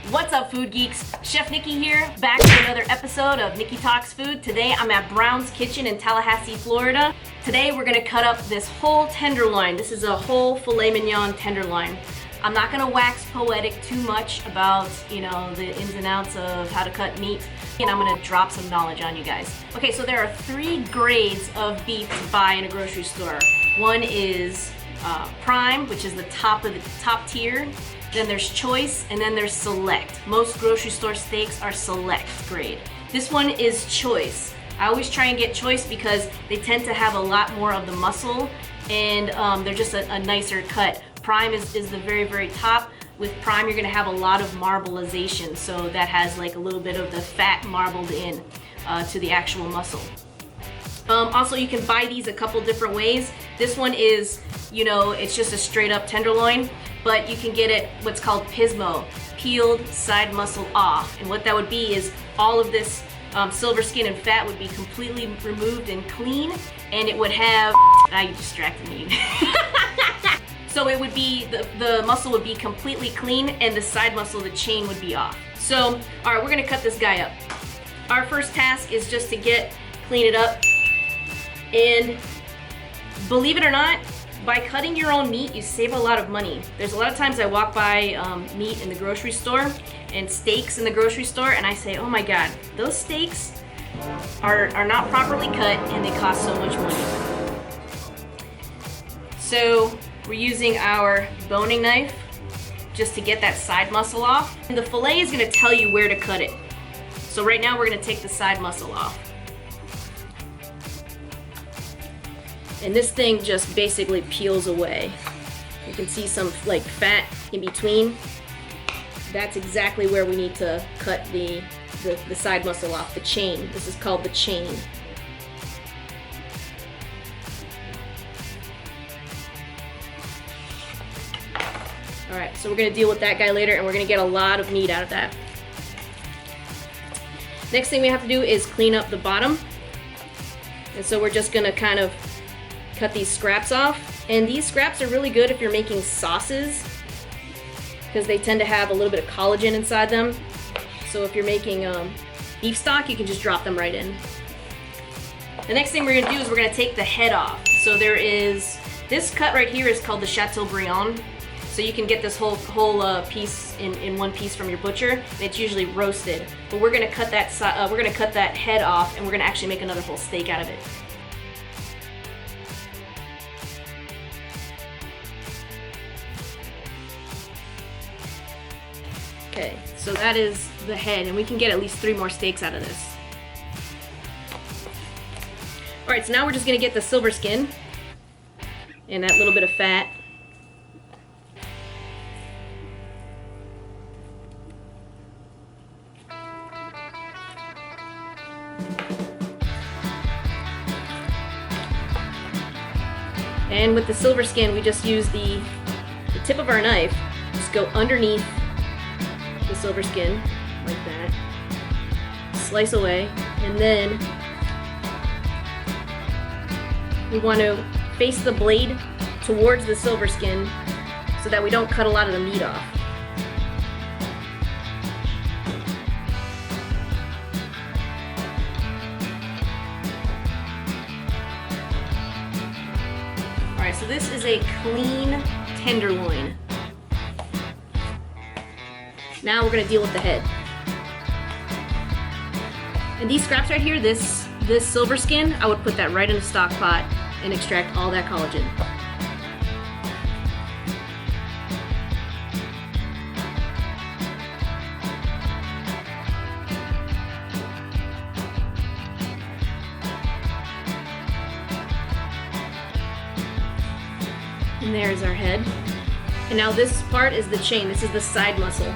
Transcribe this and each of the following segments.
What's up, food geeks? Chef Nikki here, back with another episode of Nikki Talks Food. Today I'm at Brown's Kitchen in Tallahassee, Florida. Today we're gonna cut up this whole tenderloin. This is a whole filet mignon tenderloin. I'm not gonna wax poetic too much about, the ins and outs of how to cut meat, and I'm gonna drop some knowledge on you guys. Okay, so there are 3 grades of beef to buy in a grocery store. One is prime, which is the top tier. Then there's choice, and then there's select. Most grocery store steaks are select grade. This one is choice. I always try and get choice because they tend to have a lot more of the muscle, and they're just a nicer cut. Prime is the very, very top. With prime, you're gonna have a lot of marbleization, so that has like a little bit of the fat marbled in to the actual muscle. Also, you can buy these a couple different ways. This one is, it's just a straight up tenderloin, but you can get it what's called pismo, peeled side muscle off. And what that would be is all of this silver skin and fat would be completely removed and clean, and it would have, you distracted me. So it would be, the muscle would be completely clean, and the side muscle, the chain, would be off. So, all right, we're gonna cut this guy up. Our first task is just to clean it up. And believe it or not, by cutting your own meat, you save a lot of money. There's a lot of times I walk by meat in the grocery store and steaks in the grocery store, and I say, oh my God, those steaks are not properly cut and they cost so much money. So we're using our boning knife just to get that side muscle off. And the fillet is gonna tell you where to cut it. So right now we're gonna take the side muscle off. And this thing just basically peels away. You can see some like fat in between. That's exactly where we need to cut the side muscle off, the chain. This is called the chain. All right, so we're gonna deal with that guy later, and we're gonna get a lot of meat out of that. Next thing we have to do is clean up the bottom. And so we're just gonna kind of cut these scraps off. And these scraps are really good if you're making sauces, because they tend to have a little bit of collagen inside them. So if you're making beef stock, you can just drop them right in. The next thing we're gonna do is we're gonna take the head off. So there is, this cut right here is called the Chateaubriand. So you can get this whole piece in one piece from your butcher, and it's usually roasted. But we're gonna cut that head off, and we're gonna actually make another whole steak out of it. Okay, so that is the head, and we can get at least 3 more steaks out of this. All right, so now we're just gonna get the silver skin and that little bit of fat. And with the silver skin, we just use the tip of our knife, just go underneath the silver skin, like that. Slice away, and then we want to face the blade towards the silver skin so that we don't cut a lot of the meat off. Alright, so this is a clean tenderloin. Now we're gonna deal with the head. And these scraps right here, this silver skin, I would put that right in a stock pot and extract all that collagen. And there's our head. And now this part is the chain. This is the side muscle.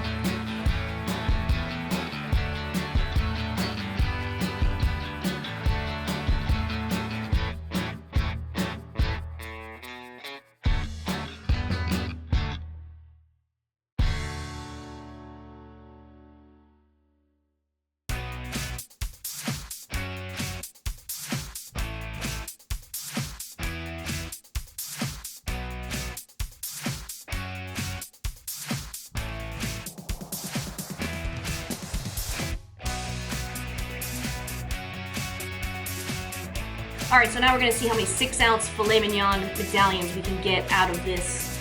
All right, so now we're gonna see how many 6-ounce filet mignon medallions we can get out of this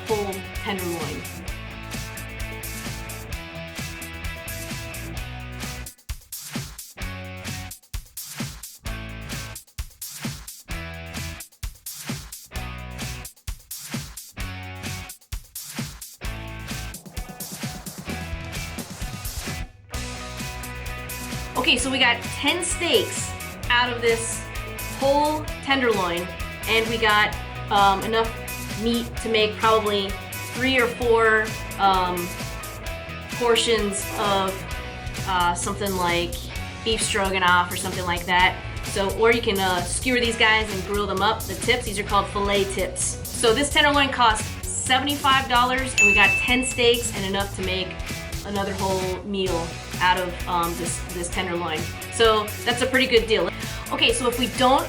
whole tenderloin. Okay, so we got 10 steaks out of this whole tenderloin, and we got enough meat to make probably 3 or 4 portions of something like beef stroganoff or something like that. So, or you can skewer these guys and grill them up. The tips, these are called fillet tips. So this tenderloin cost $75, and we got 10 steaks and enough to make another whole meal out of this tenderloin. So that's a pretty good deal. Okay, so if we don't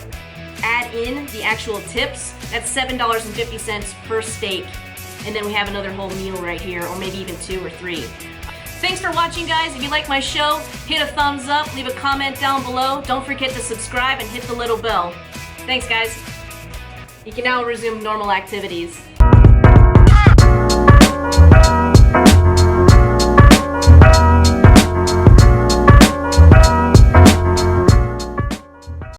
add in the actual tips, that's $7.50 per steak. And then we have another whole meal right here, or maybe even 2 or 3. Thanks for watching, guys. If you like my show, hit a thumbs up, leave a comment down below. Don't forget to subscribe and hit the little bell. Thanks, guys. You can now resume normal activities.